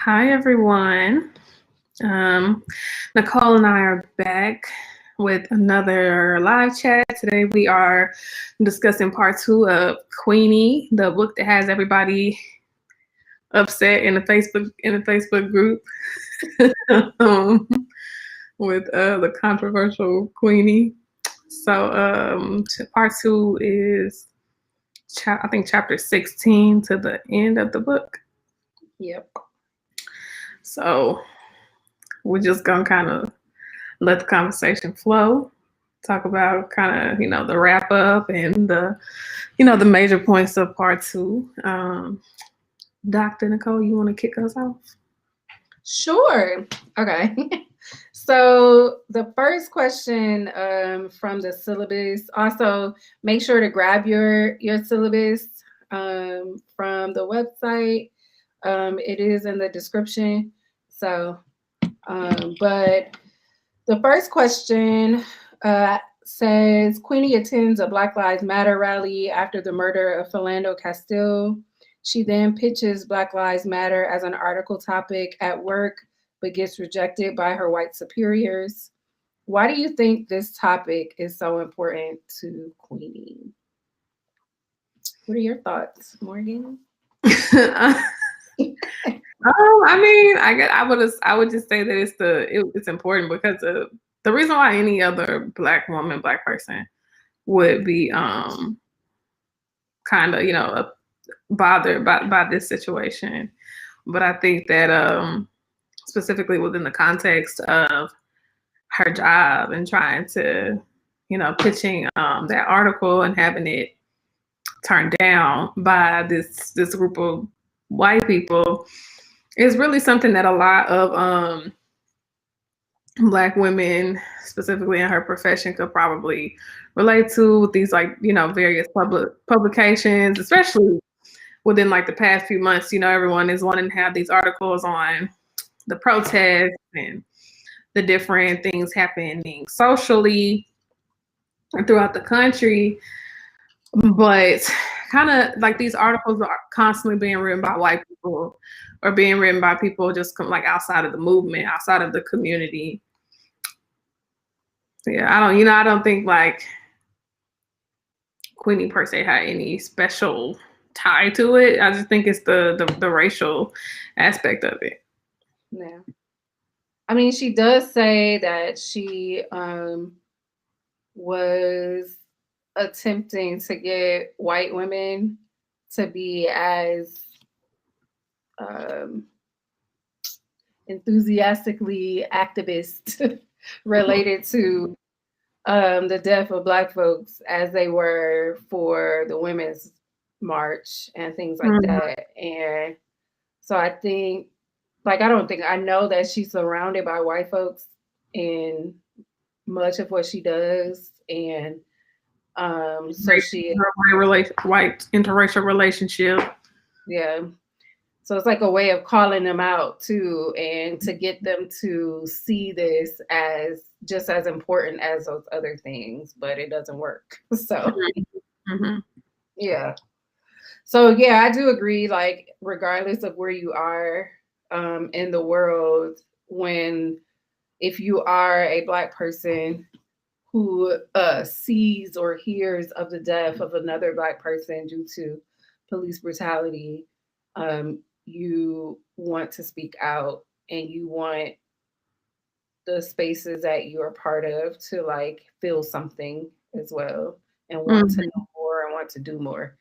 Hi, everyone. Um, Nicole and I are back with another live chat. Today we are discussing part two of Queenie, the book that has everybody upset in the Facebook group um, with the controversial Queenie. So part two is I think chapter 16 to the end of the book. Yep. So we're just gonna kind of let the conversation flow. Talk about kind of the wrap up and the major points of part two. Dr. Nicole, you want to kick us off? Sure. Okay. So the first question from the syllabus. Also, make sure to grab your syllabus from the website. It is in the description. So, but the first question says Queenie attends a Black Lives Matter rally after the murder of Philando Castile. She then pitches Black Lives Matter as an article topic at work, but gets rejected by her white superiors. Why do you think this topic is so important to Queenie? What are your thoughts, Morgan? I would just say that it's important because the reason why any other black woman, black person would be kind of bothered by this situation. But I think that specifically within the context of her job and trying to, pitching that article and having it turned down by this group of white people is really something that a lot of black women, specifically in her profession, could probably relate to with these various publications, especially within the past few months. Everyone is wanting to have these articles on the protests and the different things happening socially throughout the country. But kind of these articles are constantly being written by white people or being written by people just outside of the movement, outside of the community. Yeah, I don't think Queenie per se had any special tie to it. I just think it's the racial aspect of it. Yeah. I mean, she does say that she was attempting to get white women to be as um, enthusiastically activist related to the death of Black folks as they were for the Women's March and things like that. And so I think, I know that she's surrounded by white folks in much of what she does. And so she, white interracial relationship. yeah. So it's like a way of calling them out too, and to get them to see this as just as important as those other things, but it doesn't work. So, yeah. So yeah, I do agree. Like, regardless of where you are in the world, if you are a Black person who sees or hears of the death of another Black person due to police brutality, you want to speak out and you want the spaces that you're a part of to feel something as well and want to know more and want to do more.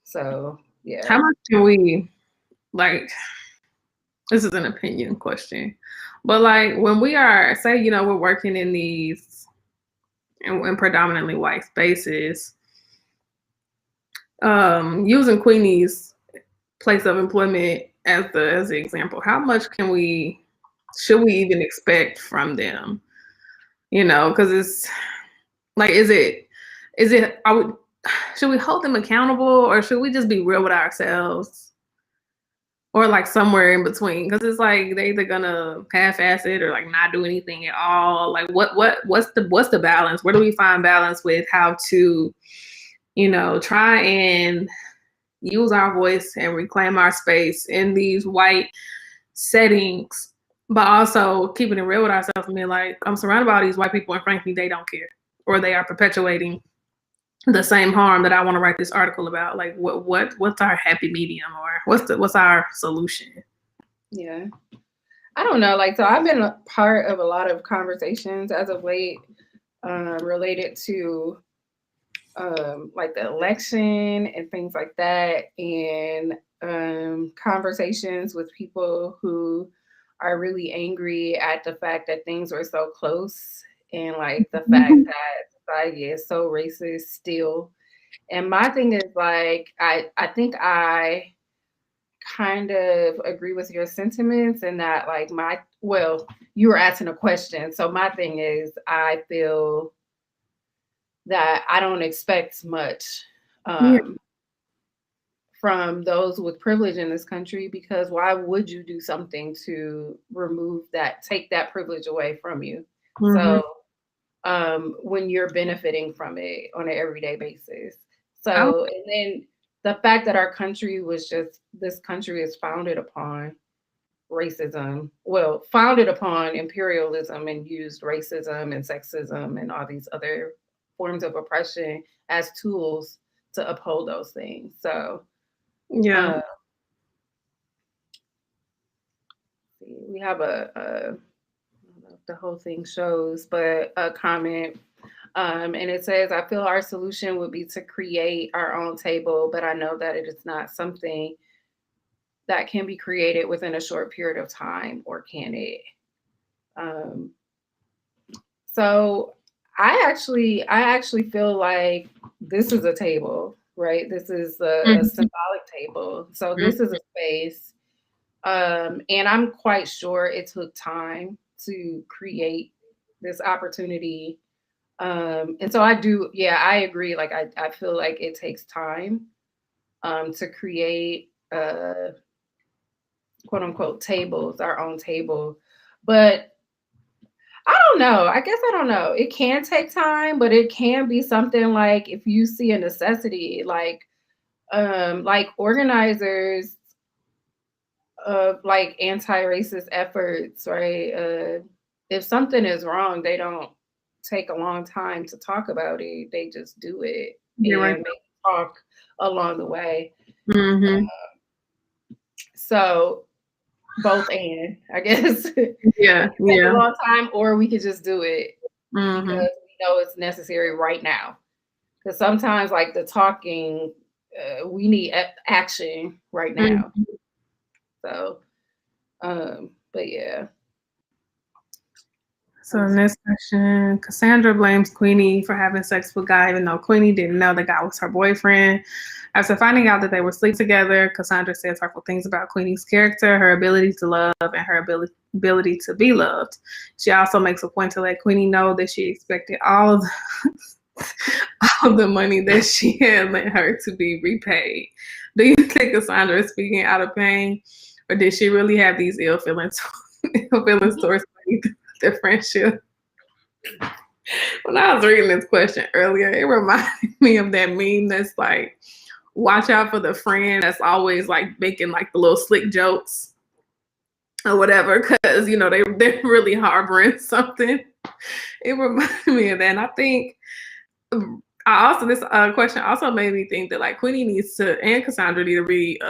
So yeah. How much can we this is an opinion question, but when we are we're working in these in predominantly white spaces, using Queenie's place of employment as the example, how much should we even expect from them? Because it's is it should we hold them accountable, or should we just be real with ourselves, or somewhere in between? Because it's they either gonna half-ass it or not do anything at all. What's the balance? Where do we find balance with how to try and use our voice and reclaim our space in these white settings, but also keeping it real with ourselves and being like, I'm surrounded by all these white people and frankly, they don't care, or they are perpetuating the same harm that I want to write this article about. Like what's our happy medium, or what's our solution? Yeah. I don't know. Like, so I've been a part of a lot of conversations as of late related to like the election and things like that, and conversations with people who are really angry at the fact that things were so close, and like the fact that society is so racist still. And my thing is like, I think I kind of agree with your sentiments, and that like you were asking a question. So my thing is, I feel that I don't expect much from those with privilege in this country, because why would you do something to take that privilege away from you? So when you're benefiting from it on an everyday basis. So, and then the fact that this country is founded upon racism, founded upon imperialism, and used racism and sexism and all these other forms of oppression as tools to uphold those things. So, yeah. We have I don't know if the whole thing shows, but a comment. And it says, I feel our solution would be to create our own table, but I know that it is not something that can be created within a short period of time, or can it? So I actually feel like this is a table, right? This is a symbolic table. So this is a space. And I'm quite sure it took time to create this opportunity. And so I agree. Like I feel like it takes time to create quote unquote tables, our own table. But I don't know. I guess I don't know. It can take time, but it can be something like, if you see a necessity, like organizers of like anti-racist efforts, right? If something is wrong, they don't take a long time to talk about it. They just do it, and they talk along the way. So both, and I guess yeah, it takes a long time, or we could just do it because we know it's necessary right now. Because sometimes, like the talking, we need action right now. So, but yeah. So next question, Cassandra blames Queenie for having sex with Guy, even though Queenie didn't know the guy was her boyfriend. After finding out that they were sleeping together, Cassandra says hurtful things about Queenie's character, her ability to love, and her ability to be loved. She also makes a point to let Queenie know that she expected all of the money that she had lent her to be repaid. Do you think Cassandra is speaking out of pain, or did she really have these ill feelings towards their friendship? When I was reading this question earlier, it reminded me of that meme that's like, watch out for the friend that's always like making like the little slick jokes or whatever, because they're really harboring something. It reminded me of that. And I think this question also made me think that like Queenie needs to, and Cassandra need to read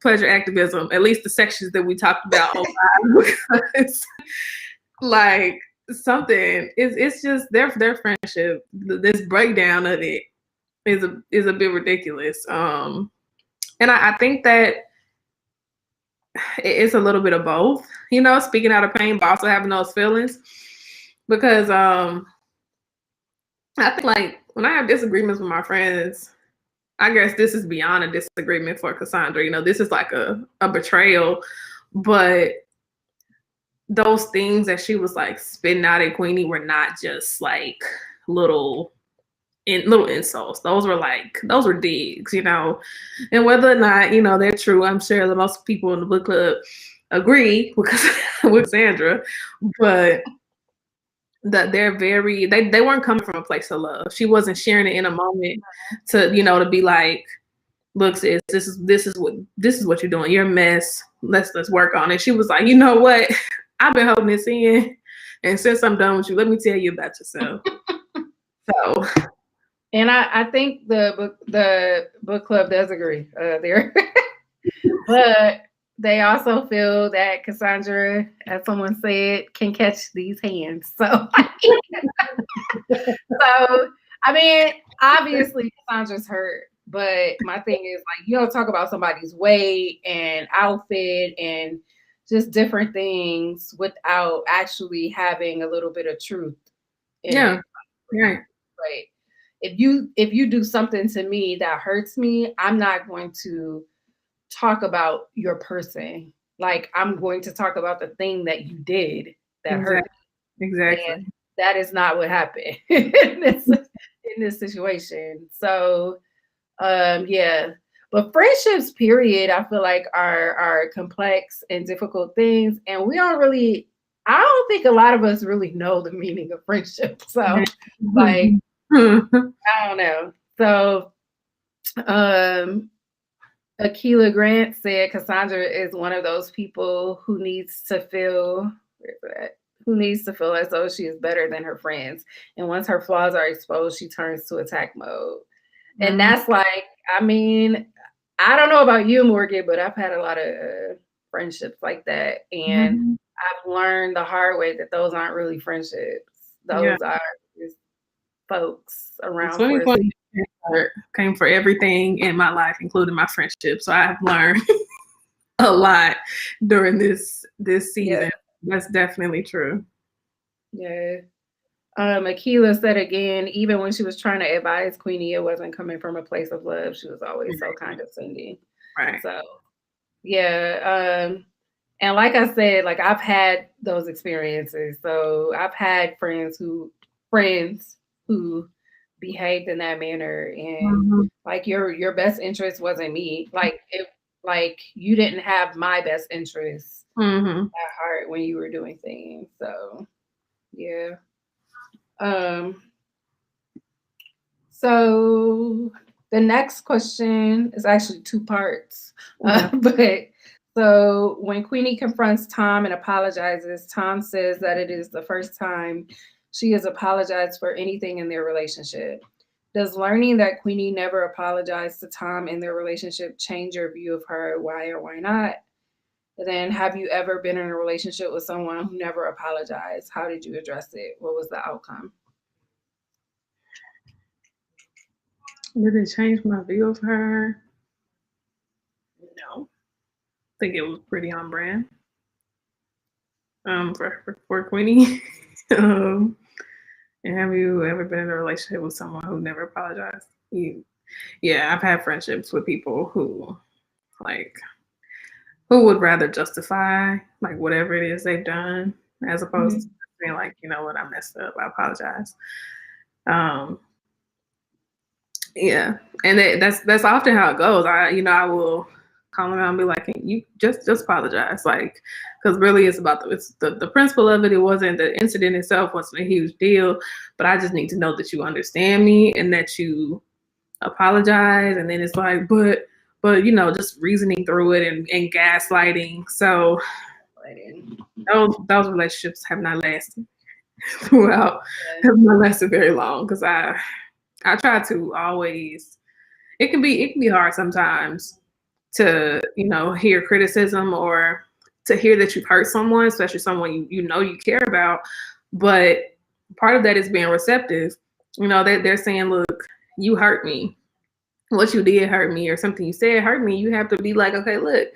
pleasure activism, at least the sections that we talked about online, because like something it's just their friendship, this breakdown of it is a bit ridiculous. And I think that it's a little bit of both, speaking out of pain, but also having those feelings, because I think like when I have disagreements with my friends, I guess this is beyond a disagreement for Cassandra. This is like a betrayal, but those things that she was like spitting out at Queenie were not just like little insults. Those were digs, and whether or not, they're true, I'm sure that most people in the book club agree with Sandra, but that they weren't coming from a place of love. She wasn't sharing it in a moment to be like, look, sis, this is what you're doing. You're a mess. Let's work on it. She was like, you know what? I've been holding this in, and since I'm done with you, let me tell you about yourself. So, and I think the book club does agree there, but they also feel that Cassandra, as someone said, can catch these hands. So, I mean, obviously Cassandra's hurt, but my thing is like you don't talk about somebody's weight and outfit and just different things without actually having a little bit of truth in yeah, it. right. Right. If you do something to me that hurts me, I'm not going to talk about your person. Like I'm going to talk about the thing that you did that hurt me. Exactly. And that is not what happened in this situation. So yeah. But friendships, period, I feel like are complex and difficult things. And we don't really, I don't think a lot of us really know the meaning of friendship. So like I don't know. So Akila Grant said Cassandra is one of those people who needs to feel as though she is better than her friends. And once her flaws are exposed, she turns to attack mode. And that's like, I mean, I don't know about you, Morgan, but I've had a lot of friendships like that. And I've learned the hard way that those aren't really friendships. Those are just folks around for 2020 came for everything in my life, including my friendship. So I've learned a lot during this season. Yeah. That's definitely true. Yeah. Akila said again, even when she was trying to advise Queenie, it wasn't coming from a place of love. She was always so condescending. Right. So yeah. And like I said, like I've had those experiences. So I've had friends who behaved in that manner, and like your best interest wasn't me. Like you didn't have my best interest at heart when you were doing things. So yeah. So the next question is actually two parts. But so when Queenie confronts Tom and apologizes, Tom says that it is the first time she has apologized for anything in their relationship. Does learning that Queenie never apologized to Tom in their relationship change your view of her? Why or why not? And then have you ever been in a relationship with someone who never apologized? How did you address it? What was the outcome? Did it change my view of her? No. I think it was pretty on brand. For Queenie. And have you ever been in a relationship with someone who never apologized? Yeah, I've had friendships with people who would rather justify like whatever it is they've done as opposed to being like, you know what, I messed up, I apologize. Yeah, and that's often how it goes. I will call them out and be like, you just apologize, like, because really it's about the principle of it. It wasn't the incident itself wasn't a huge deal, but I just need to know that you understand me and that you apologize. And then it's like, but just reasoning through it and gaslighting. So those relationships have not lasted throughout. Have not lasted very long because I try to always. It can be hard sometimes to hear criticism or to hear that you've hurt someone, especially someone you care about. But part of that is being receptive. They're saying, look, you hurt me. What you did hurt me, or something you said hurt me. You have to be like, okay, look,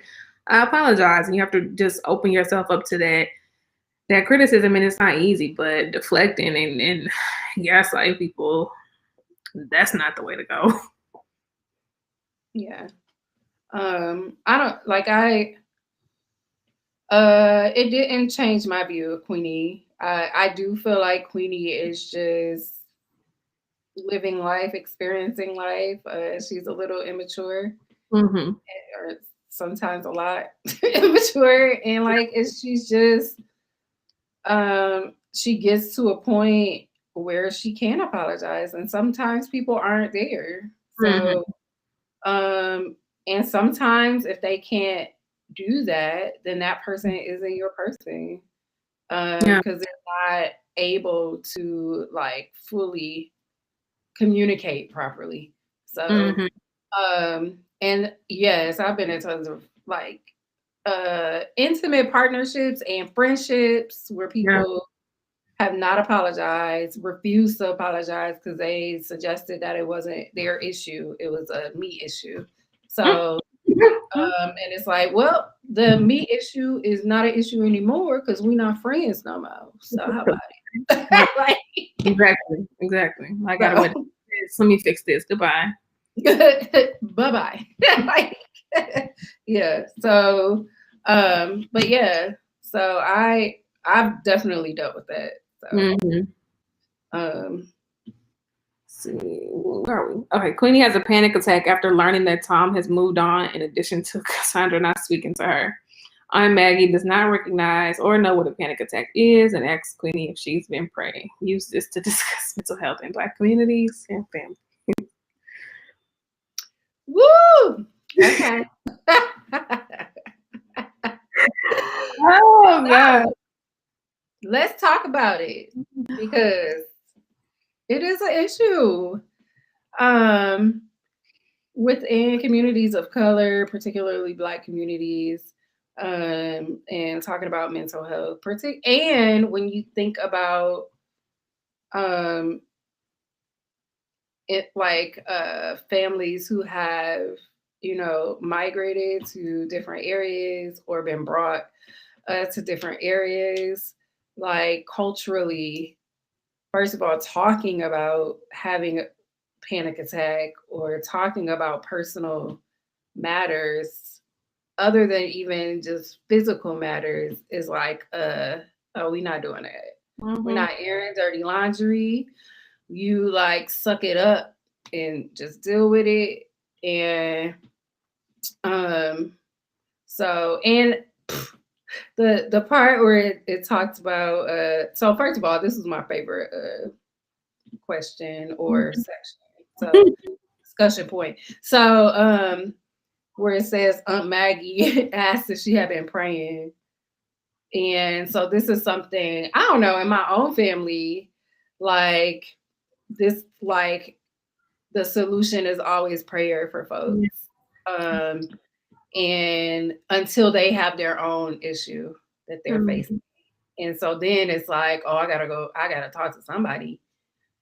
I apologize, and you have to just open yourself up to that criticism. And it's not easy, but deflecting and gaslighting people, that's not the way to go. Yeah. I don't like it didn't change my view of Queenie. I do feel like Queenie is just living life, experiencing life. She's a little immature, or sometimes a lot immature, and like she's just she gets to a point where she can apologize, and sometimes people aren't there. So And sometimes if they can't do that, then that person isn't your person. Yeah. Because they're not able to like fully communicate properly. So, Mm-hmm. and yes, I've been in tons of like intimate partnerships and friendships where Yeah. people have not apologized, refused to apologize because they suggested that it wasn't their issue, it was a me issue. So, and it's like, well, the me issue is not an issue anymore because we're not friends no more. So how about it? Right. Like, Exactly. I gotta wait. so, Let me fix this. Goodbye. bye-bye. Like, yeah. So, but yeah. So I've definitely dealt with that. So, Mm-hmm. um, See, where are we? Okay, Queenie has a panic attack after learning that Tom has moved on, in addition to Cassandra not speaking to her. Aunt Maggie does not recognize or know what a panic attack is and asks Queenie if she's been praying. Use this to discuss mental health in Black communities and family. woo! Okay. Oh, God. Let's talk about it because it is an issue. Um, Within communities of color, particularly Black communities, and talking about mental health, and when you think about um, it, like families who have, migrated to different areas or been brought to different areas, like culturally, first of all, talking about having a panic attack or talking about personal matters other than even just physical matters is like, oh, we're not doing that. We're Mm-hmm. not airing dirty laundry. You like suck it up and just deal with it. And so and the part where it talks about so first of all, this is my favorite question or section. So discussion point. So where it says Aunt Maggie asked if she had been praying. And so this is something I don't know in my own family, like this, like the solution is always prayer for folks. Um, and until they have their own issue that they're facing. And so then it's like, oh, I gotta talk to somebody,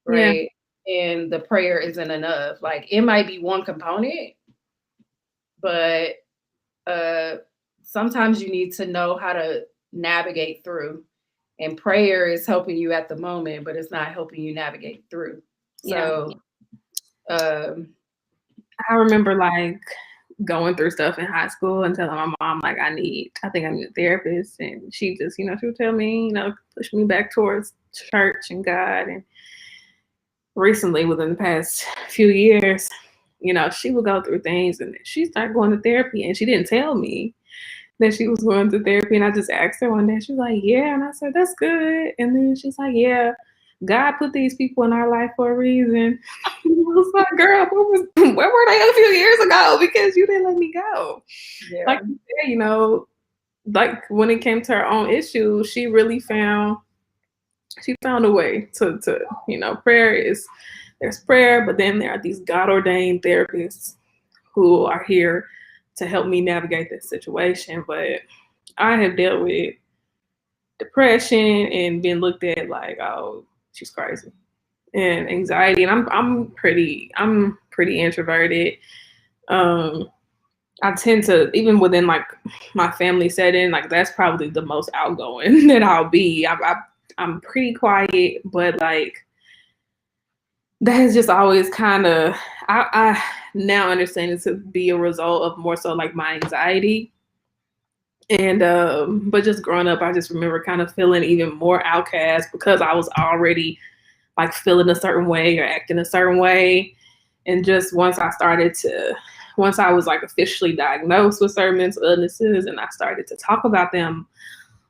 Yeah. right? And the prayer isn't enough. Like it might be one component, but sometimes you need to know how to navigate through. And prayer is helping you at the moment, but it's not helping you navigate through. Yeah. So, um, I remember like going through stuff in high school and telling my mom like I think I need a therapist, and she just she would tell me push me back towards church and God. And recently, within the past few years, she would go through things and she started going to therapy, and she didn't tell me that she was going to therapy. And I just asked her one day, she was like, yeah. And I said, that's good. And then she's like, yeah, God put these people in our life for a reason. I was like, girl, where were they a few years ago? Because you didn't let me go. yeah. Like you said, like when it came to her own issue, she really found a way to there's prayer, but then there are these God ordained therapists who are here to help me navigate this situation. But I have dealt with depression and been looked at like, oh, she's crazy, and anxiety. And I'm pretty introverted. I tend to, even within like my family setting, like that's probably the most outgoing that I'll be. I'm pretty quiet, but like that has just always kind of, I now understand it to be a result of more so like my anxiety. And but just growing up, I just remember kind of feeling even more outcast because I was already like feeling a certain way or acting a certain way. And just once I was like officially diagnosed with certain mental illnesses and I started to talk about them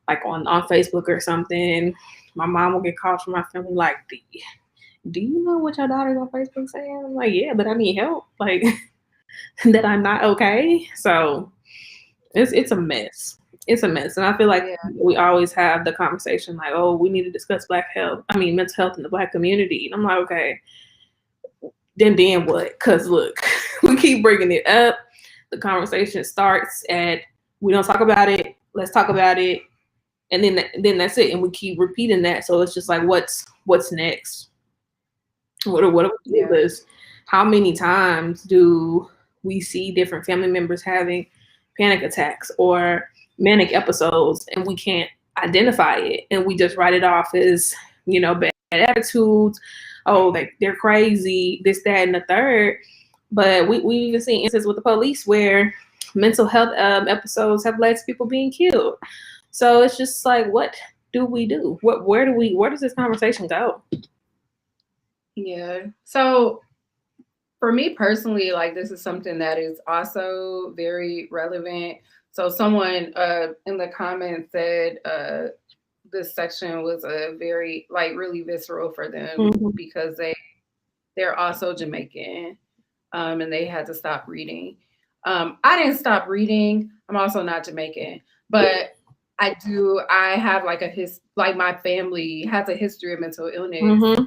like on Facebook or something, my mom will get calls from my family like, do you know what your daughter's on Facebook saying? I'm like, yeah, but I need help. Like, that I'm not okay. So it's a mess. It's a mess. And I feel like we always have the conversation like, oh, we need to discuss mental health in the Black community. And I'm like, okay, then what? Because look, we keep bringing it up. The conversation starts at, we don't talk about it. Let's talk about it. And then that's it. And we keep repeating that. So it's just like, what's next? What are we do this? How many times do we see different family members having panic attacks or manic episodes and we can't identify it, and we just write it off as, bad attitudes, oh, they're crazy, this, that, and the third. But we even seen instances with the police where mental health episodes have led to people being killed. So it's just like, what do we do? Where does this conversation go? Yeah. So for me personally, like, this is something that is also very relevant. So someone in the comments said this section was a very, like, really visceral for them because they're also Jamaican, and they had to stop reading. I didn't stop reading. I'm also not Jamaican, but I have like my family has a history of mental illness,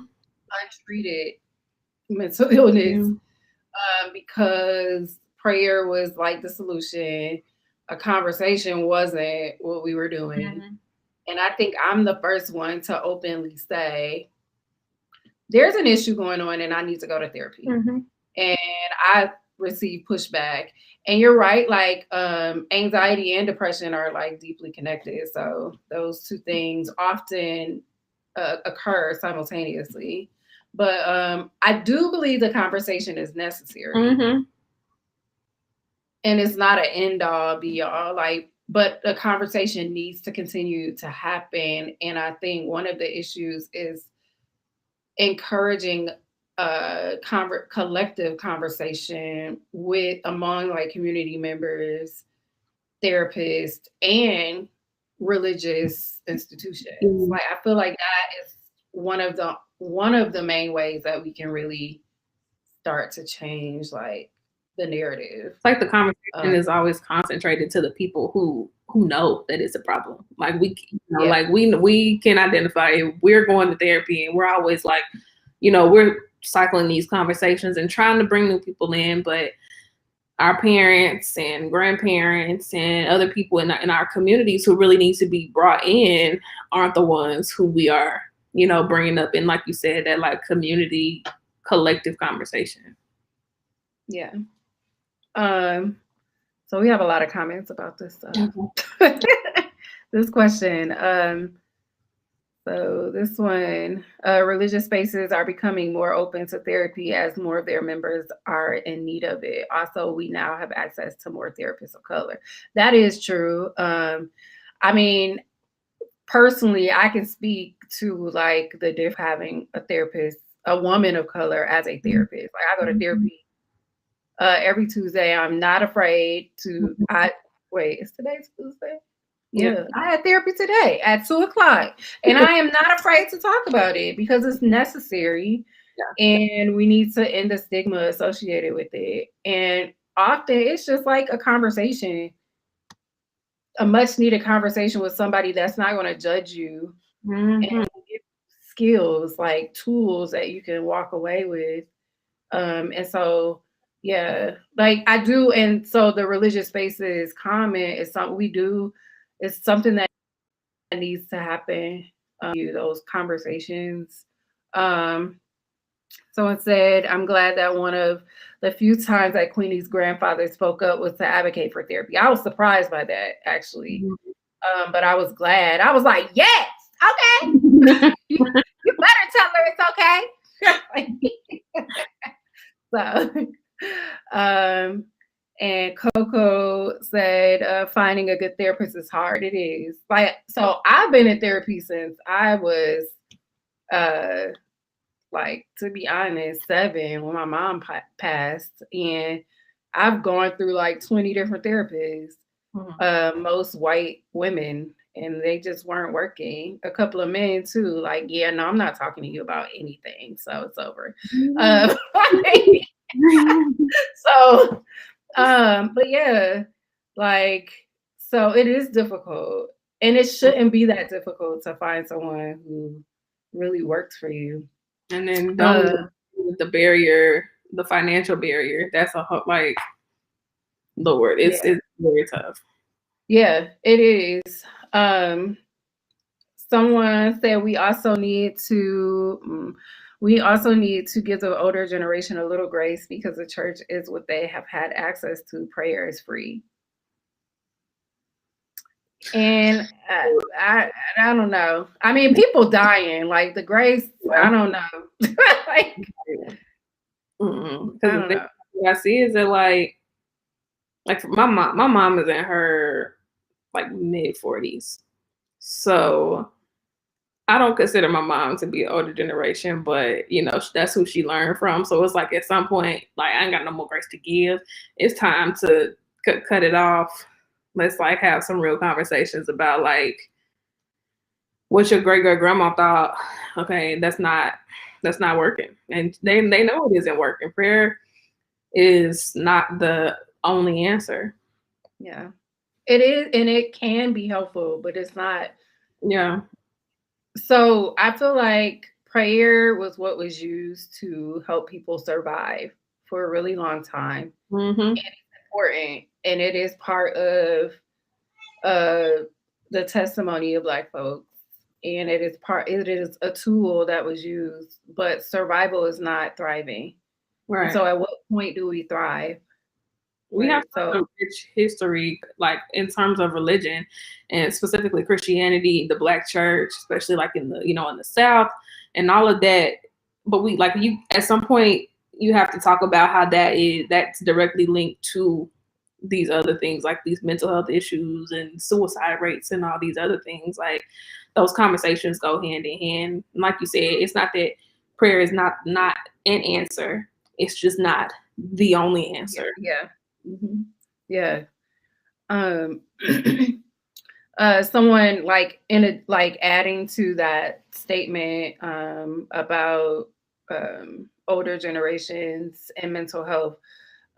untreated mental illness, because prayer was like the solution. A conversation wasn't what we were doing. And I think I'm the first one to openly say, there's an issue going on and I need to go to therapy. And I receive pushback. And you're right, like, anxiety and depression are like deeply connected. So those two things often occur simultaneously. But I do believe the conversation is necessary. And it's not an end all be all, like, but the conversation needs to continue to happen. And I think one of the issues is encouraging collective conversation among like community members, therapists, and religious institutions. Like, I feel like that is one of the main ways that we can really start to change, like, the narrative. It's like the conversation is always concentrated to the people who know that it's a problem. Like, we can identify it. We're going to therapy, and we're always like, we're cycling these conversations and trying to bring new people in, but our parents and grandparents and other people in our communities who really need to be brought in aren't the ones who we are, bringing up in, like you said, that like community collective conversation. Yeah. So we have a lot of comments about this this question. So this one, religious spaces are becoming more open to therapy as more of their members are in need of it. Also, we now have access to more therapists of color. That is true. I mean, personally, I can speak to like the diff having a therapist, a woman of color as a therapist. Like, I go to therapy every Tuesday. I'm not afraid to. Is today Tuesday? Yeah, I had therapy today at 2:00, and I am not afraid to talk about it because it's necessary, and we need to end the stigma associated with it. And often it's just like a conversation, a much needed conversation with somebody that's not going to judge you and give skills, like tools that you can walk away with. And so, yeah, like I do. And so the religious spaces comment is something we do. It's something that needs to happen. Those conversations. Someone said, I'm glad that one of the few times that Queenie's grandfather spoke up was to advocate for therapy. I was surprised by that, actually. But I was glad. I was like, yes, okay. you better tell her it's okay. So, and Coco said, finding a good therapist is hard. It is. Like, so I've been in therapy since I was, like, to be honest, 7 when my mom passed. And I've gone through like 20 different therapists, most white women, and they just weren't working. A couple of men too. Like, yeah, no, I'm not talking to you about anything. So it's over. So, but yeah, like, so it is difficult, and it shouldn't be that difficult to find someone who really works for you. And then don't with the barrier, the financial barrier. That's like Lord, it's very tough. Yeah, it is. Someone said we also need to give the older generation a little grace because the church is what they have had access to. Prayer is free. And I don't know. I mean, people dying, like the grace. I don't know. Like, Because I don't know. what I see is that like my mom is in her like mid 40s, so I don't consider my mom to be an older generation, but you know that's who she learned from. So it's like at some point, like I ain't got no more grace to give. It's time to cut it off. Let's like have some real conversations about like what your great grandma thought. Okay, that's not working, and they know it isn't working. Prayer is not the only answer. Yeah, it is, and it can be helpful, but it's not. Yeah. So I feel like prayer was what was used to help people survive for a really long time. Mm-hmm. And it's important, and it is part of the testimony of Black folks. And it is a tool that was used, but survival is not thriving. Right. So at what point do we thrive? We have a rich history, like in terms of religion, and specifically Christianity, the Black church, especially like in the in the South, and all of that. But we like you at some point you have to talk about how that's directly linked to these other things, like these mental health issues and suicide rates and all these other things. Like those conversations go hand in hand. And like you said, it's not that prayer is not an answer. It's just not the only answer. Yeah. Mm-hmm. Yeah. Someone like adding to that statement about older generations and mental health,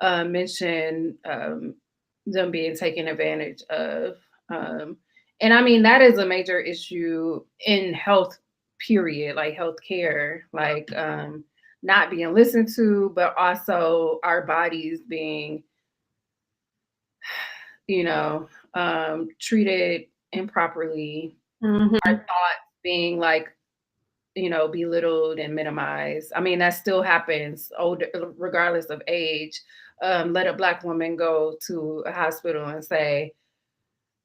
mentioned them being taken advantage of. And I mean, that is a major issue in health, period, like healthcare, like not being listened to, but also our bodies being treated improperly, Mm-hmm. our thoughts being like, belittled and minimized. I mean, that still happens older, regardless of age. Let a Black woman go to a hospital and say,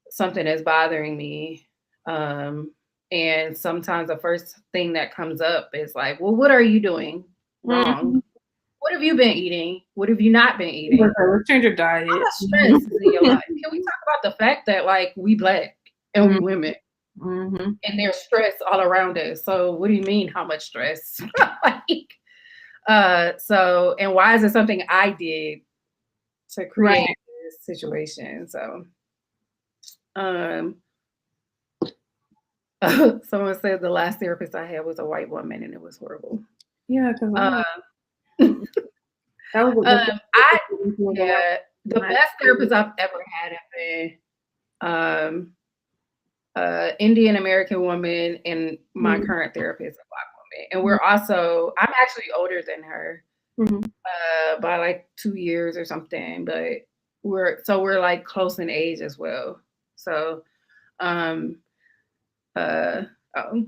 something is bothering me. And sometimes the first thing that comes up is like, well, what are you doing wrong? Mm-hmm. What have you been eating? What have you not been eating? Let's change your diet. How much stress is in your life? Can we talk about the fact that like we Black and we women, mm-hmm. and there's stress all around us? So what do you mean how much stress? So, and why is it something I did to create this situation? So someone said the last therapist I had was a white woman and it was horrible. Yeah, because that was the best therapist I've ever had have been Indian American woman, and my current therapist a Black woman. And we're also, I'm actually older than her by like 2 years or something, but we're like close in age as well. So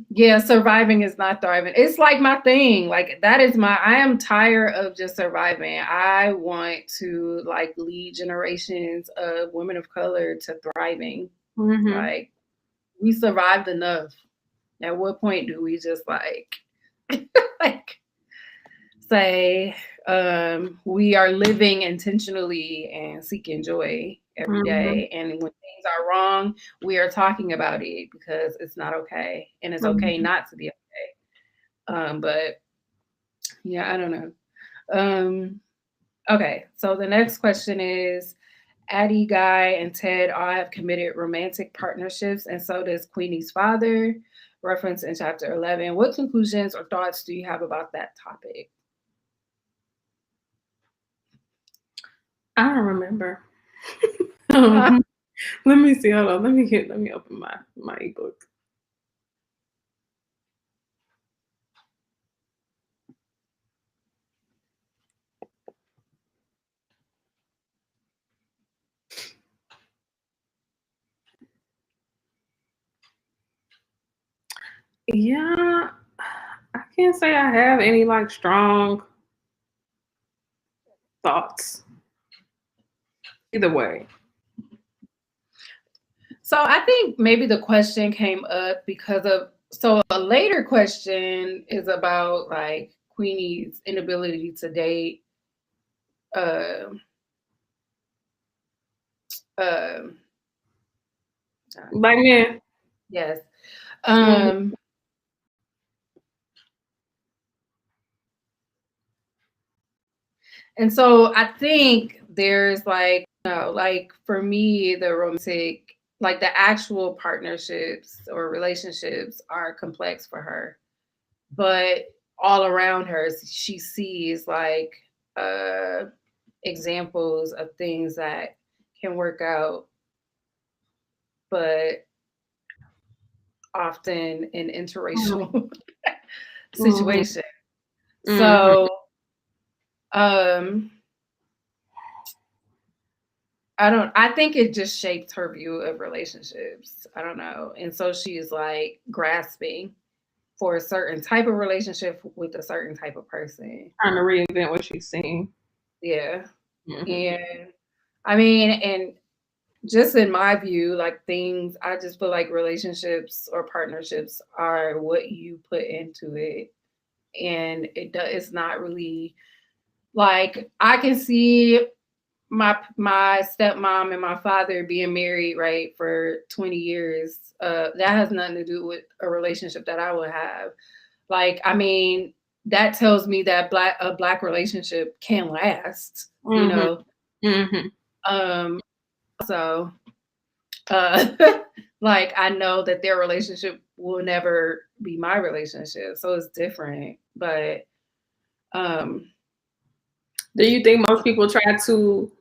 yeah, surviving is not thriving. It's like my thing. Like I am tired of just surviving. I want to like lead generations of women of color to thriving. Like we survived enough. At what point do we just like like say we are living intentionally and seeking joy every day, and when things are wrong, we are talking about it because it's not okay, and it's okay not to be okay. But yeah, I don't know. Okay, so the next question is, Addie, Guy, and Ted all have committed romantic partnerships, and so does Queenie's father, referenced in chapter 11. What conclusions or thoughts do you have about that topic? I don't remember. Let me see. Hold on. Let me open my ebook. Yeah, I can't say I have any like strong thoughts. Either way. So I think maybe the question came up because of, so a later question is about like Queenie's inability to date uh uh Black men. yes. Mhm. And so I think there's like, like for me, the romantic, like the actual partnerships or relationships are complex for her. But all around her, she sees like uh, examples of things that can work out, but often in interracial Mhm. situation. Mhm. So, um, I think it just shaped her view of relationships. I don't know. And so she's like grasping for a certain type of relationship with a certain type of person. Trying to reinvent what she's seen. Yeah. Mhm. And I mean, and just in my view, like things, I just feel like relationships or partnerships are what you put into it. And it's not really like I can see my stepmom and my father being married right for 20 years. That has nothing to do with a relationship that I would have. Like, I mean, that tells me that a black relationship can last, you Mhm. know. Mhm. Um, so uh like I know that their relationship will never be my relationship. So it's different. But um Do you think most people try to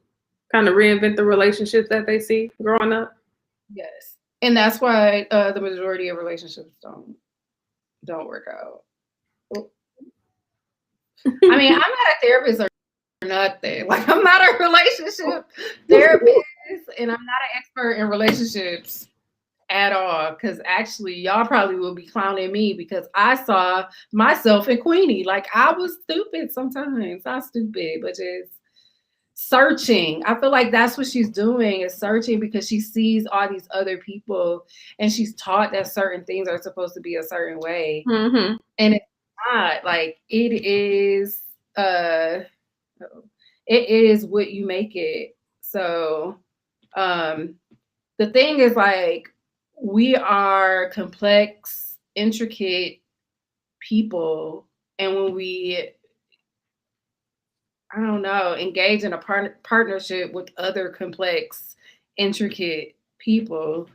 kind of reinvent the relationships that they see growing up? yes. And that's why the majority of relationships don't work out. I mean, I'm not a therapist or nothing. Like I'm not a relationship therapist and I'm not an expert in relationships at all. Cause actually y'all probably will be clowning me because I saw myself in Queenie. Like I was stupid sometimes. Not stupid, but just searching. I feel like that's what she's doing is searching because she sees all these other people and she's taught that certain things are supposed to be a certain way. Mhm. And it's not like uh it is what you make it. So um the thing is like we are complex, intricate people, and when we I don't know engage in a partnership with other complex, intricate people,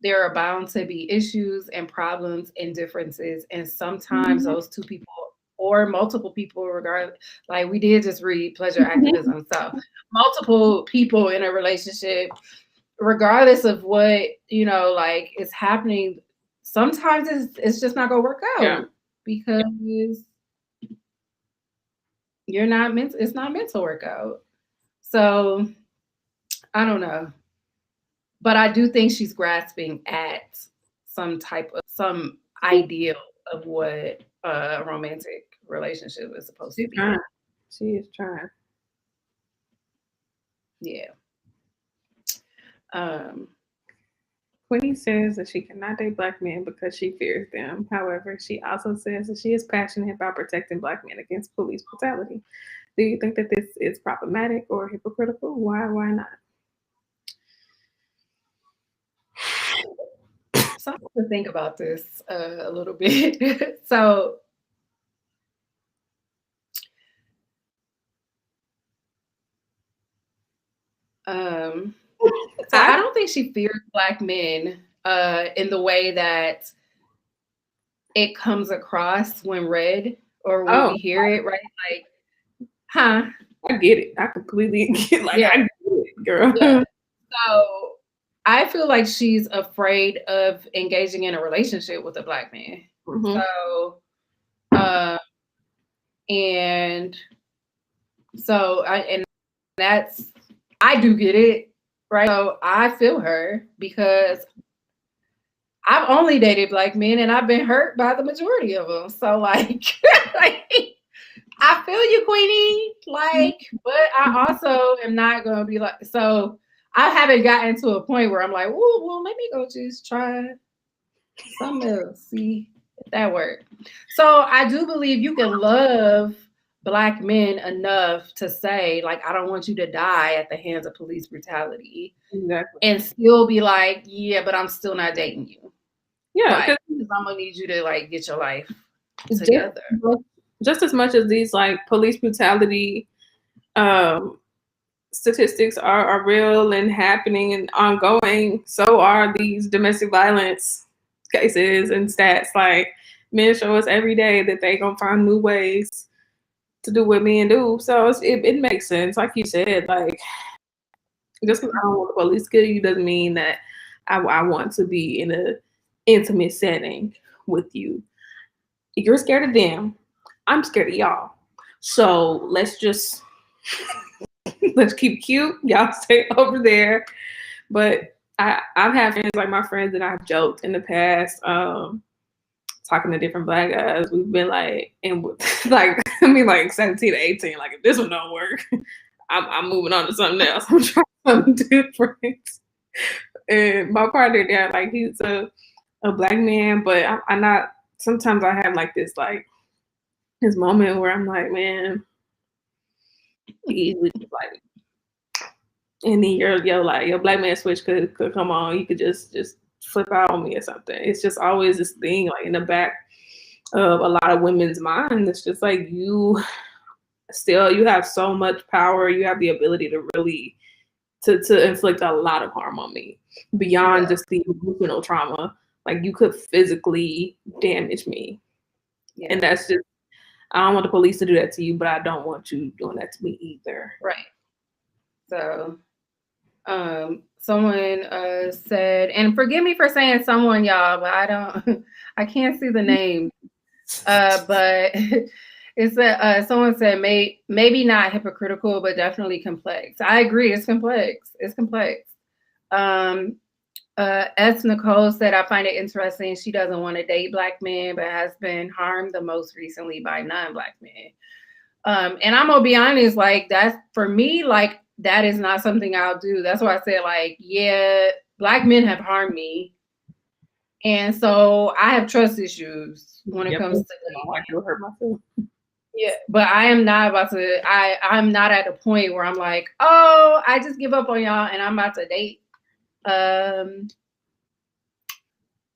there are bound to be issues and problems and differences, and sometimes Mhm. those two people or multiple people regardless, like we did just read pleasure Mhm. activism, so multiple people in a relationship regardless of what like is happening, sometimes it's just not gonna work Yeah. out because you're not meant it's not meant to work out. So I don't know, but I do think she's grasping at some ideal of what a romantic relationship is supposed to She's be. trying. She is trying. Yeah. um Queenie says that she cannot date black men because she fears them. However, she also says that she is passionate about protecting black men against police brutality. Do you think that this is problematic or hypocritical? Why? Why not? so I have to think about this a little bit. So um So I I, don't think she fears black men in the way that it comes across when read or when oh, we hear it, right? Like, huh? I get it. I completely get I get it, girl. Yeah. So I feel like she's afraid of engaging in a relationship with a Black man. Mm-hmm. So and so I do get it, right? So I feel her because I've only dated Black men and I've been hurt by the majority of them. So like, I feel you, Queenie. Like, but I also am not gonna be like, so I haven't gotten to a point where I'm like, oh, well, let me go just try something else, see if that works. So I do believe you can love Black men enough to say, like, I don't want you to die at the hands of police brutality. Exactly. And still be like, yeah, but I'm still not dating you. Yeah, Like, I'm gonna need you to like get your life together. Just as much as these like police brutality statistics are real and happening and ongoing, so are these domestic violence cases and stats. Like, men show us every day that they gonna find new ways to do what men do. So it makes sense. Like you said, like, just because I don't want the police to kill you doesn't mean that I want to be in an intimate setting with you. You're scared of them. I'm scared of y'all. So let's just let's keep cute. Y'all stay over there. But I've had friends, like my friends that I've joked in the past, talking to different Black guys. We've been like, and like, I mean, like 17 to 18, like, if this one don't work, I'm moving on to something else. I'm trying something different. And my partner there, like, he's a Black man, but I'm not, sometimes I have like this, like, this moment where I'm like, man, easily like, and then your like your Black man switch could come on. You could just flip out on me or something. It's just always this thing like in the back of a lot of women's mind. It's just like you have so much power. You have the ability to really to inflict a lot of harm on me beyond just the emotional trauma. Like, you could physically damage me, and that's just, I don't want the police to do that to you, but I don't want you doing that to me either. Right. So, someone said, and forgive me for saying someone, y'all, but I can't see the name. But it's someone said, maybe not hypocritical, but definitely complex. I agree. It's complex. It's complex. Nicole said, I find it interesting. She doesn't want to date Black men, but has been harmed the most recently by non-Black men. And I'm gonna be honest, like, that's for me, like, that is not something I'll do. That's why I said, like, yeah, Black men have harmed me. And so I have trust issues when it comes to dating. Yeah, but I am not about to, I'm not at a point where I'm like, oh, I just give up on y'all and I'm about to date I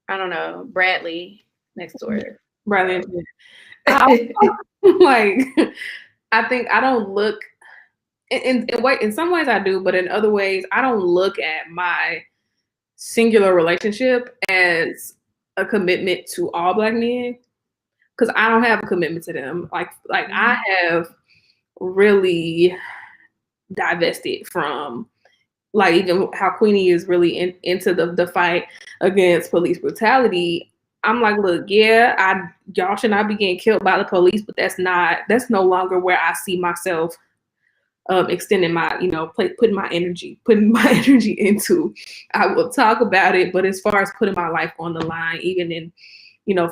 don't know, Bradley next door. Bradley. Like, I think I don't look in some ways I do, but in other ways I don't look at my singular relationship as a commitment to all Black men, because I don't have a commitment to them. Like I have really divested from, like, even how Queenie is really into the fight against police brutality. I'm like, look, yeah, y'all should not be getting killed by the police, but that's no longer where I see myself extending my, putting my energy into. I will talk about it, but as far as putting my life on the line, even in,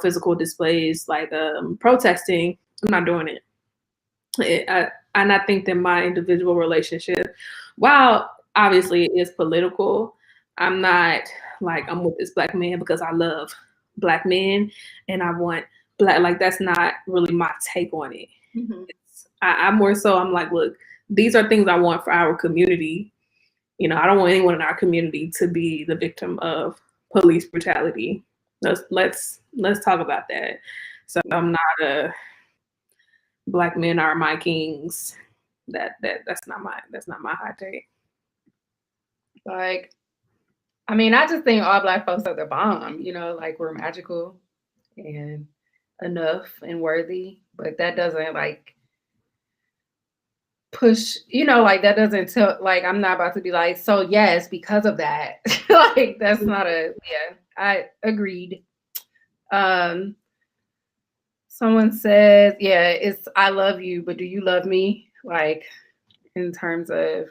physical displays like protesting, I'm not doing it. And I think that my individual relationship, while obviously it is political, I'm not like, I'm with this Black man because I love Black men and I want Black, like, that's not really my take on it. Mm-hmm. I'm more so, I'm like, look, these are things I want for our community. I don't want anyone in our community to be the victim of police brutality. Let's talk about that. So I'm not a Black men are my kings. That's not my hot take. Like, I mean, I just think all Black folks are the bomb, like, we're magical and enough and worthy, but that doesn't, like, push, like that doesn't tell, like I'm not about to be like, so yes, because of that. Like that's not I agreed. Someone says, yeah, it's I love you, but do you love me? Like in terms of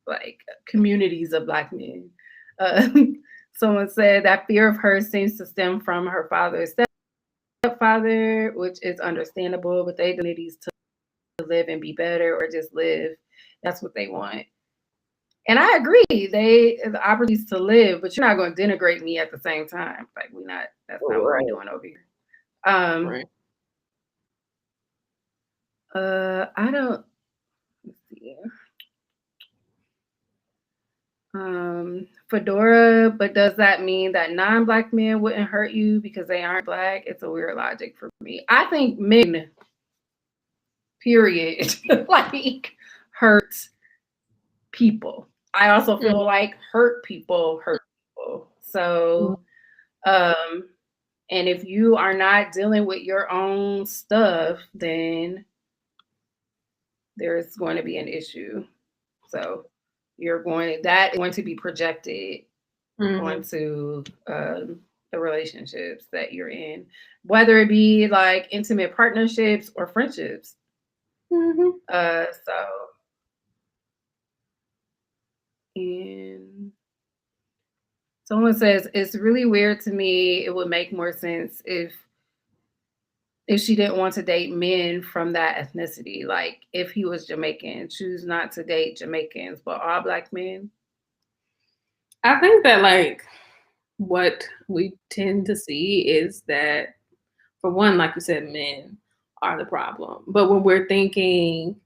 like communities of Black men. Uh, someone said that fear of hers seems to stem from her father's stepfather, which is understandable, but they need to live and be better or just live. That's what they want. And I agree, the opportunities to live, but you're not going to denigrate me at the same time. Like that's not what we're doing over here. Right. I don't, let's see. Fedora, but does that mean that non-Black men wouldn't hurt you because they aren't Black? It's a weird logic for me. I think men, period, like hurt people. I also feel like hurt people hurt people. So, and if you are not dealing with your own stuff, then there's going to be an issue. So that is going to be projected onto the relationships that you're in, whether it be like intimate partnerships or friendships. And someone says it's really weird to me. It would make more sense if she didn't want to date men from that ethnicity. Like if he was Jamaican, choose not to date Jamaicans, but all Black men. I think that like what we tend to see is that, for one, like you said, men are the problem. But when we're thinking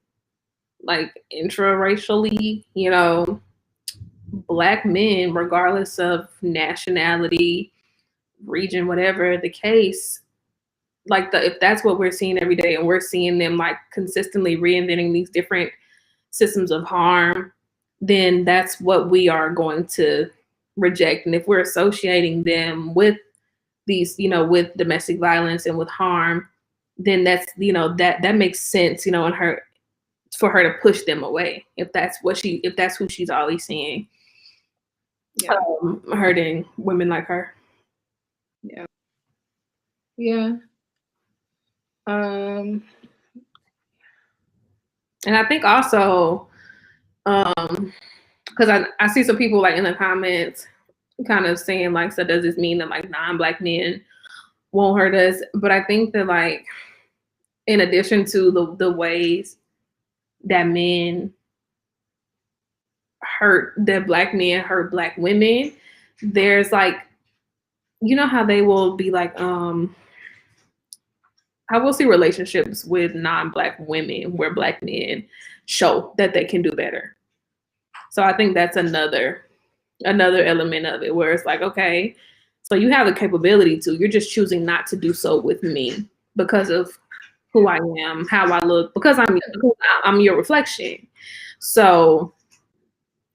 like intraracially, Black men, regardless of nationality, region, whatever the case, like if that's what we're seeing every day and we're seeing them like consistently reinventing these different systems of harm, then that's what we are going to reject. And if we're associating them with these, with domestic violence and with harm, then that's, that makes sense, for her to push them away. If that's who she's always seeing, hurting women like her. Yeah. Yeah. And I think also, because I see some people like in the comments kind of saying like, so does this mean that like non-Black men won't hurt us? But I think that like, in addition to the ways that Black men hurt Black women, there's like, how they will be like, I will see relationships with non-Black women where Black men show that they can do better. So I think that's another element of it, where it's like, okay, so you have the capability to, you're just choosing not to do so with me because of who I am, how I look, because I'm your reflection. So,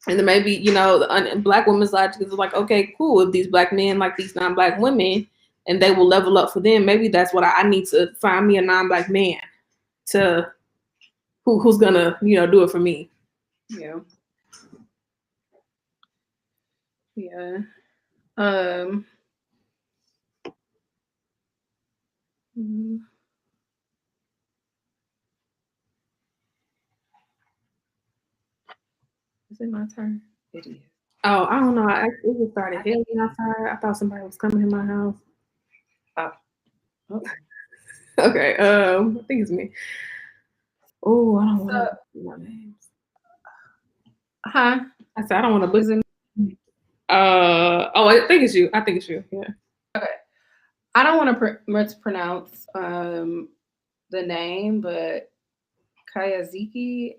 and then maybe, the Black women's logic is like, okay, cool, if these Black men like these non-Black women and they will level up for them, maybe that's what I need to find me a non-Black man to who's gonna, do it for me. Yeah. Yeah. Is it my turn? It is. Oh, I don't know. It just started hailing outside. I thought somebody was coming in my house. Oh. Okay. I think it's me. Oh, I don't want to my names. Huh? I said I don't want to listen. I think it's you. Yeah. Okay. I don't want to mispronounce the name, but Kayaziki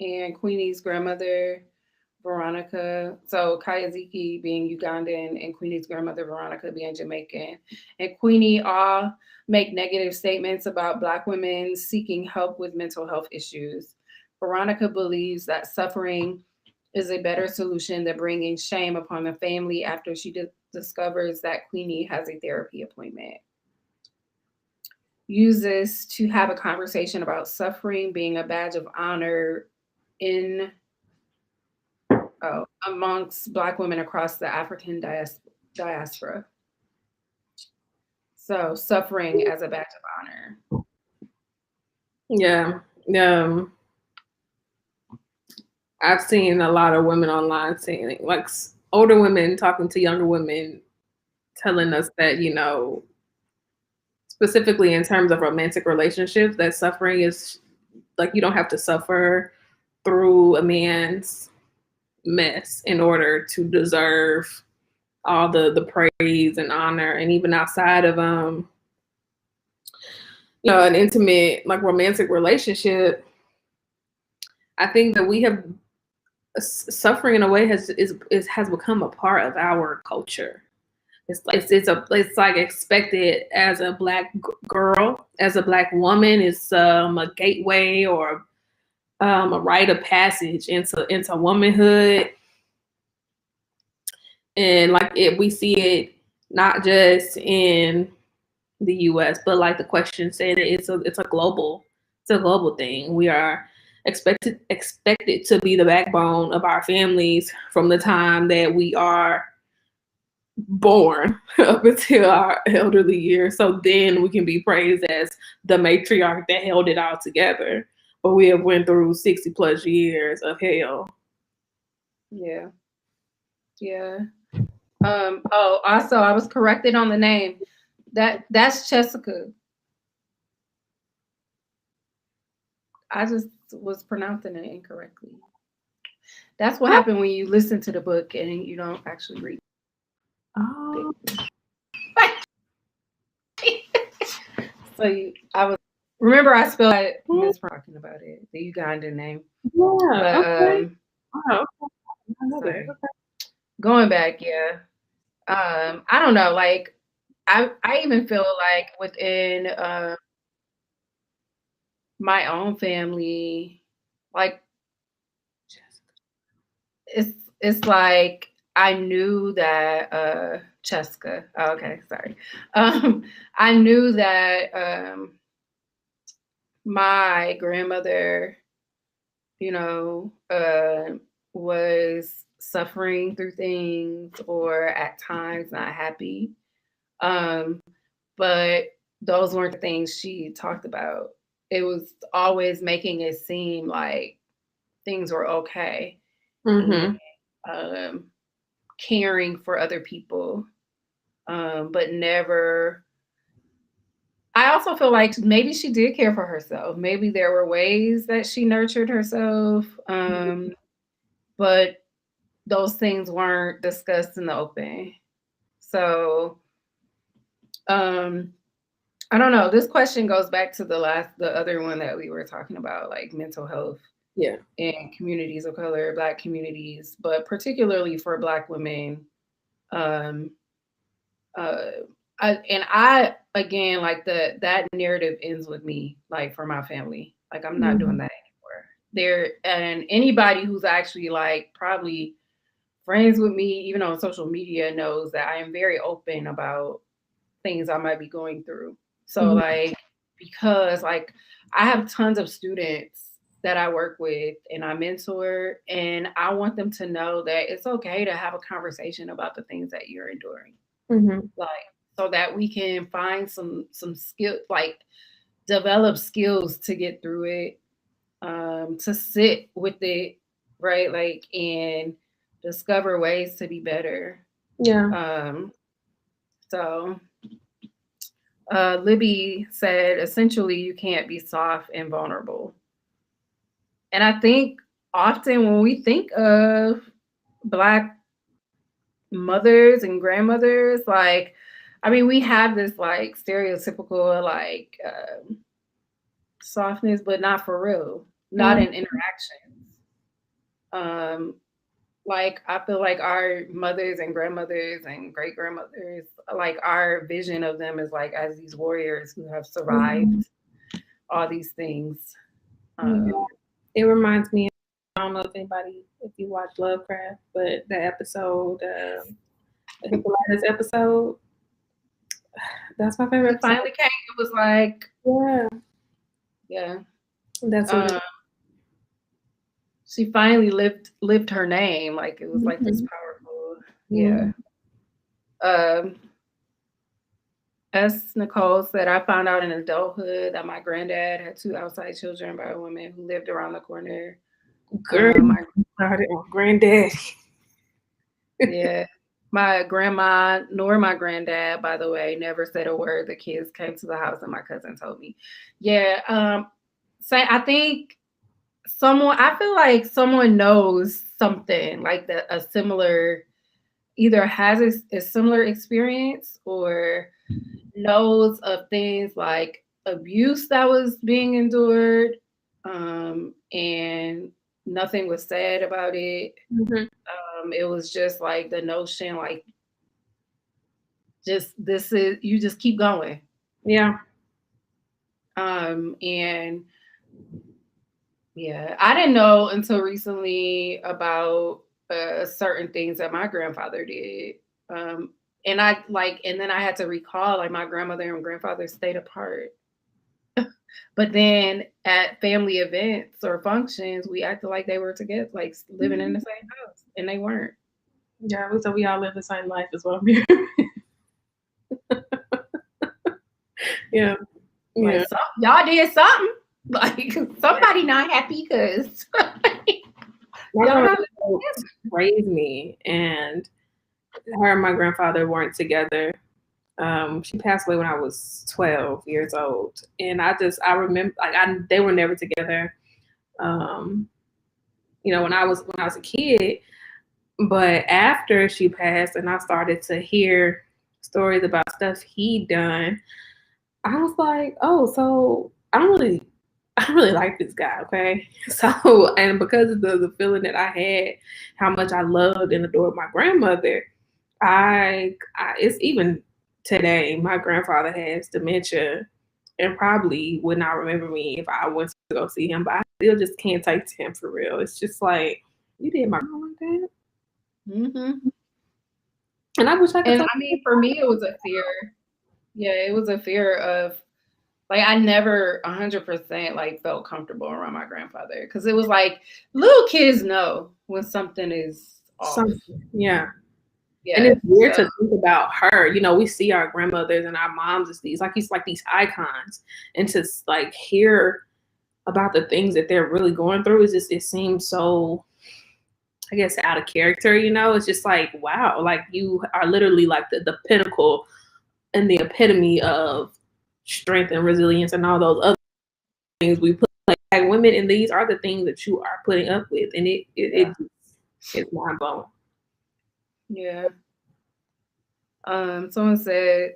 and Queenie's grandmother, Veronica. So Kayaziki being Ugandan and Queenie's grandmother, Veronica, being Jamaican. And Queenie all make negative statements about Black women seeking help with mental health issues. Veronica believes that suffering is a better solution than bringing shame upon the family after she discovers that Queenie has a therapy appointment. use this to have a conversation about suffering being a badge of honor in amongst Black women across the African diaspora. So suffering as a badge of honor. Yeah. I've seen a lot of women online saying, like, older women talking to younger women, telling us that, you know, specifically in terms of romantic relationships, that suffering is like, you don't have to suffer through a man's mess in order to deserve all the praise and honor. And even outside of you know, an intimate, like, romantic relationship, I think that we have suffering in a way has become a part of our culture. It's like expected as a Black girl, as a Black woman. It's a gateway or a rite of passage into womanhood. And like we see it not just in the U.S., but like the question said, it's a global thing. We are expected to be the backbone of our families from the time that we are born up until our elderly years. So then we can be praised as the matriarch that held it all together. But we have went through 60 plus years of hell. Yeah. Also, I was corrected on the name. That's Jessica. I just was pronouncing it incorrectly. That's what happened when you listen to the book and you don't actually read. Oh. Remember I spelled it. Miss talking about it, the Ugandan name. Yeah. Okay. Going back, yeah. I don't know. Like, I even feel like within my own family, like it's like I knew that Cheska. Oh, okay, sorry. I knew that my grandmother, you know, was suffering through things or at times not happy. But those weren't the things she talked about. It was always making it seem like things were okay. Mm-hmm. And, caring for other people, but never. I also feel like maybe she did care for herself. Maybe there were ways that she nurtured herself, but those things weren't discussed in the open. So, I don't know. This question goes back to the other one that we were talking about, like mental health. Yeah. In communities of color, Black communities, but particularly for Black women. I again, like that narrative ends with me, like for my family. Like I'm not doing that anymore. And anybody who's actually like probably friends with me, even on social media, knows that I am very open about things I might be going through. So like, because like I have tons of students that I work with and I mentor, and I want them to know that it's okay to have a conversation about the things that you're enduring. Like, so that we can find some skill, like develop skills to get through it, to sit with it, right? Like, and discover ways to be better. Yeah. So Libby said, essentially, you can't be soft and vulnerable. And I think often when we think of Black mothers and grandmothers, like, I mean, we have this like stereotypical like softness, but not for real, not in interactions. Like I feel like our mothers and grandmothers and great grandmothers, like our vision of them is like as these warriors who have survived all these things. It reminds me, I don't know if you watch Lovecraft, but the episode, the Hippolytus episode, That's my favorite It finally came. It was like, yeah. That's what she finally lived her name. Like, it was like this powerful. Yeah. As Nicole said, I found out in adulthood that my granddad had 2 outside children by a woman who lived around the corner. Girl, my granddad. Yeah. My grandma nor my granddad, by the way, never said a word. The kids came to the house and my cousin told me. Yeah. I think I feel like someone knows something like a similar, either has a similar experience or knows of things like abuse that was being endured, and nothing was said about it. It was just like the notion, like, you just keep going. Yeah. And yeah, I didn't know until recently about certain things that my grandfather did. And then I had to recall, like, my grandmother and grandfather stayed apart. But then at family events or functions, we acted like they were together, like living in the same house, and they weren't. Yeah, so we all live the same life as well. Yeah. Like, y'all did something. Like, somebody not happy because y'all raised me, and her and my grandfather weren't together. She passed away when I was 12 years old, and I remember, like, they were never together. When I was a kid, but after she passed, and I started to hear stories about stuff he'd done, I was like, oh, so I don't really like this guy, okay? So, and because of the feeling that I had, how much I loved and adored my grandmother, it's even today, my grandfather has dementia and probably would not remember me if I went to go see him, but I still just can't take to him for real. It's just like, you did my grandma like that? And I wish I could. And I mean, for me, it was a fear. Yeah, it was a fear of, like, I never 100% like felt comfortable around my grandfather, because it was like, little kids know when something is off. Yeah. And it's weird to think about her. We see our grandmothers and our moms as these icons, and to like hear about the things that they're really going through it seems so, I guess, out of character. It's just like, wow, like, you are literally like the pinnacle and the epitome of strength and resilience and all those other things we put like women, and these are the things that you are putting up with, and it's mind blowing. Yeah. Someone said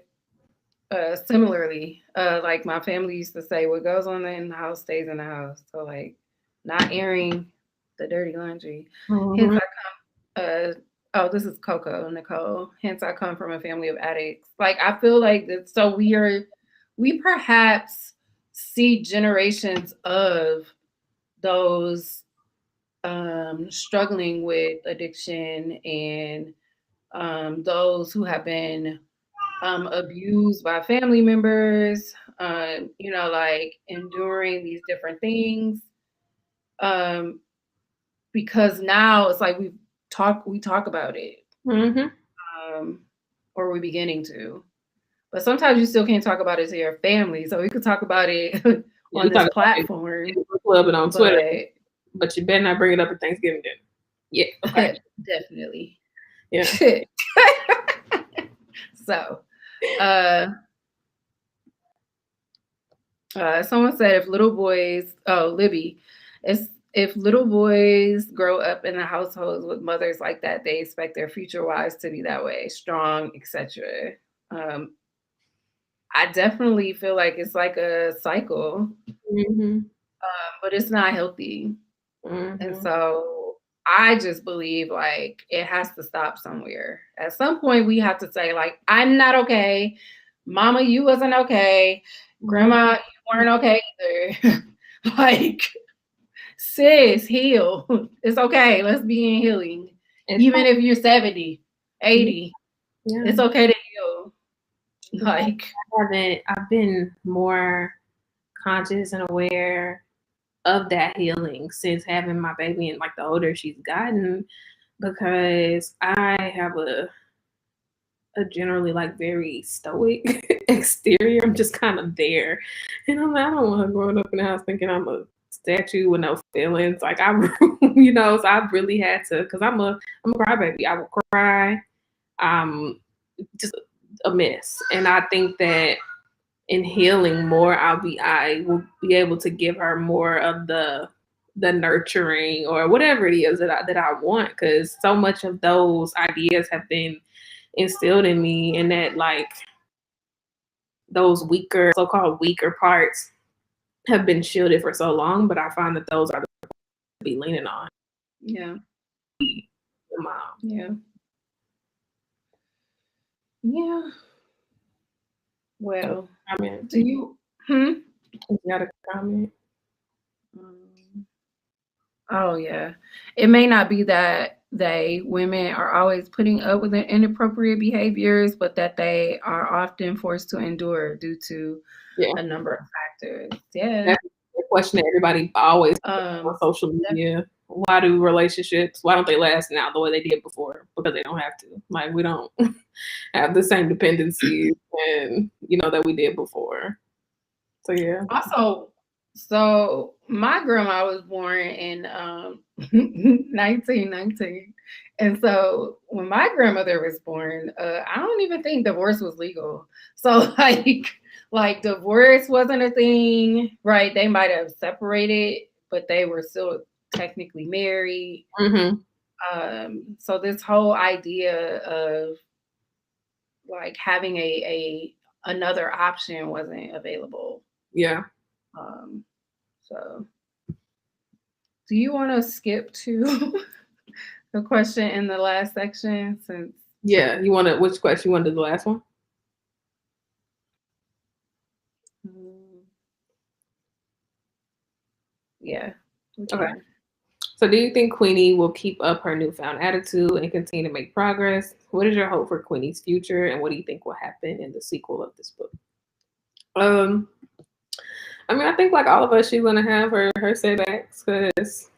similarly, like, my family used to say, what goes on in the house stays in the house. So, like, not airing the dirty laundry. Hence I come this is Nicole. Hence I come from a family of addicts. Like, I feel like that, so we perhaps see generations of those struggling with addiction, and those who have been abused by family members, like, enduring these different things. Because now it's like we talk about it, or we're beginning to. But sometimes you still can't talk about it to your family, so we could talk about it on this platform, club and on Twitter. But you better not bring it up at Thanksgiving dinner. Yeah, okay. Definitely. Yeah. So, someone said, if little boys grow up in the households with mothers like that, they expect their future wives to be that way, strong, etc. I definitely feel like it's like a cycle, but it's not healthy. And so I just believe, like, it has to stop somewhere. At some point, we have to say, like, I'm not okay. Mama, you wasn't okay. Grandma, you weren't okay either. Like, sis, heal. It's okay. Let's be in healing. Even if you're 70, 80, it's okay to heal. Like, I've been more conscious and aware of that healing since having my baby, and like the older she's gotten, because I have a generally like very stoic exterior. I'm just kind of there, and I'm like, I don't want her growing up in the house thinking I'm a statue with no feelings. Like I, so I really had to, because I'm a crybaby. I will cry. I'm just a mess, and I think that in healing more, I will be able to give her more of the nurturing or whatever it is that I want, because so much of those ideas have been instilled in me, and that like those weaker, so-called weaker parts have been shielded for so long, but I find that those are the to be leaning on. yeah. The mom. Yeah. Yeah. Well, Comment. do you You got a comment? Oh yeah. It may not be that women are always putting up with inappropriate behaviors, but that they are often forced to endure due to Yeah. a number of factors. Yeah. That's the question that everybody always on social media. Why do relationships, why don't they last now the way they did before? Because they don't have to. Like, we don't have the same dependencies and that we did before. So yeah. Also, so my grandma was born in 1919. And so when my grandmother was born, I don't even think divorce was legal. So like divorce wasn't a thing, right? They might have separated, but they were still technically married. So this whole idea of like having a another option wasn't available. Yeah. So do you want to skip to the question in the last section since Yeah, which question you want to do the last one? Yeah. Okay. So do you think Queenie will keep up her newfound attitude and continue to make progress? What is your hope for Queenie's future, and what do you think will happen in the sequel of this book? I mean, I think like all of us, she's gonna have her setbacks, because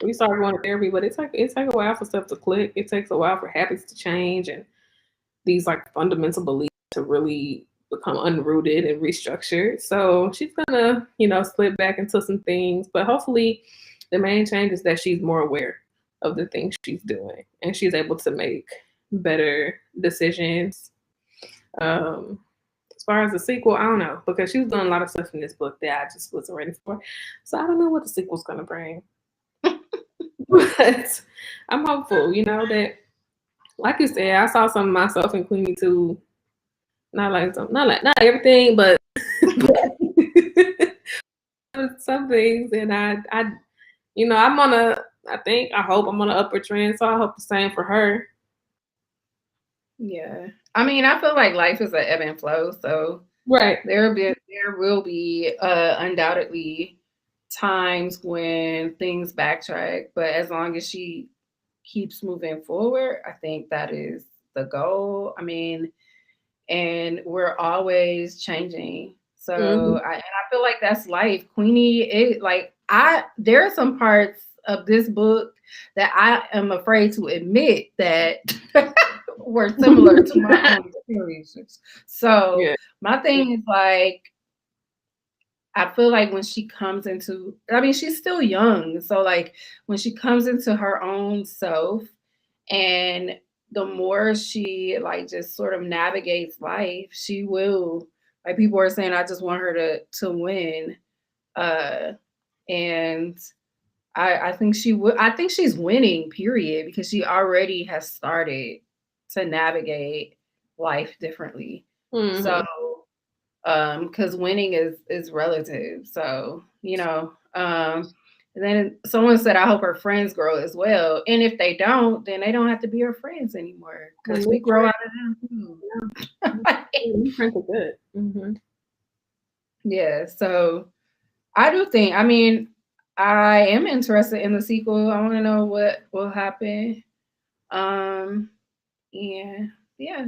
we started going to therapy, but it's like a while for stuff to click. It takes a while for habits to change and these like fundamental beliefs to really become unrooted and restructured. So she's gonna, slip back into some things, but hopefully the main change is that she's more aware of the things she's doing and she's able to make better decisions. As far as the sequel, I don't know, because she was doing a lot of stuff in this book that I just wasn't ready for. So I don't know what the sequel's gonna bring. But I'm hopeful, that, like you said, I saw some of myself in Queenie too. Not everything, but some things. And I hope I'm on an upward trend. So I hope the same for her. Yeah. I mean, I feel like life is an ebb and flow. So right. There will be undoubtedly times when things backtrack, but as long as she keeps moving forward, I think that is the goal. I mean, and we're always changing. So I feel like that's life. Queenie, there are some parts of this book that I am afraid to admit that were similar to my own experiences. So my thing is like, I feel like when she comes into, I mean, she's still young. So like when she comes into her own self, and the more she like just sort of navigates life, she will, like people are saying, I just want her to win. And I think she would, I think she's winning, period, because she already has started to navigate life differently. So because winning is relative. So, and then someone said, I hope her friends grow as well. And if they don't, then they don't have to be her friends anymore, because we grow out of them too. Friends are good. Yeah. So I do think, I mean, I am interested in the sequel. I want to know what will happen. Yeah. yeah.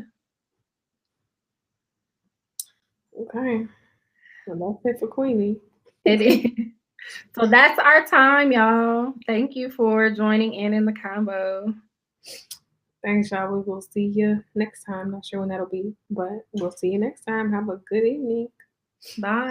Okay. Well, that's it for Queenie. It is. So that's our time, y'all. Thank you for joining in the combo. Thanks, y'all. We will see you next time. Not sure when that'll be, but we'll see you next time. Have a good evening. Bye.